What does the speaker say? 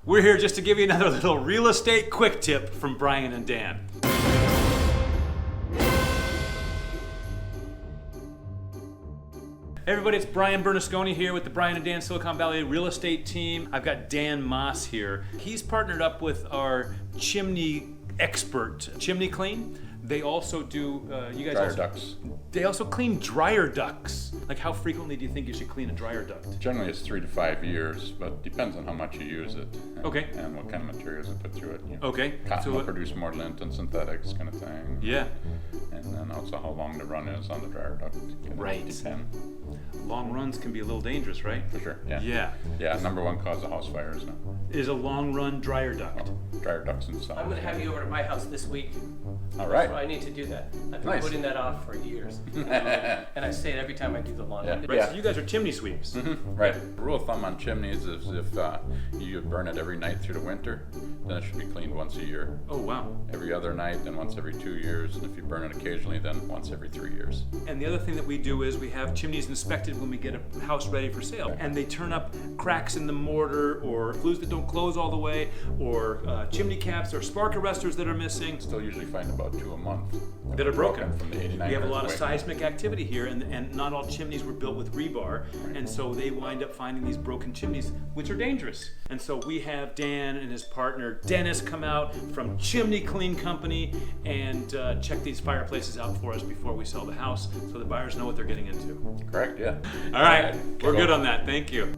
We're here just to give you another little real estate quick tip from Brian and Dan. Hey everybody, it's Brian Bernasconi here with the Brian and Dan Silicon Valley real estate team. I've got Dan Moss here. He's partnered up with our chimney expert, Chimney Clean. They also do, you guys Dryer also, ducts. They also clean dryer ducts. Like how frequently do you think you should clean a dryer duct? Generally it's 3 to 5 years, but depends on how much you use it. And, Okay. And what kind of materials you put through it. You know. Okay. Cotton will So, produce more lint and synthetics kind of thing. yeah. And then also how long the run is on the dryer duct. Can Right. Depend. Long runs can be a little dangerous, right? For sure, yeah. Yeah. Yeah, number one cause of house fires now. Is a long run dryer duct. Dryer ducts and stuff. I'm going to have you over to my house this week. All right. So I need to do that. I've been Nice. putting that off for years. And I say it every time I do the lawn. Yeah. Right, so you guys are chimney sweeps. Right. Rule of thumb on chimneys is if you burn it every night through the winter, then it should be cleaned once a year. Oh, wow. Every other night, then once every 2 years, and if you burn it occasionally, then once every 3 years. And the other thing that we do is we have chimneys inspected when we get a house ready for sale. And they turn up cracks in the mortar or flues that don't close all the way or chimney caps or spark arresters that are missing Still usually find about 2 a month that are broken. from the 89. We have a lot of earthquake. seismic activity here and not all chimneys were built with rebar. And so they wind up finding these broken chimneys, which are dangerous. And so we have Dan and his partner Dennis come out from Chimney Clean Company and check these fireplaces out for us before we sell the house so the buyers know what they're getting into. Correct, yeah. All right, we're good on that. Thank you.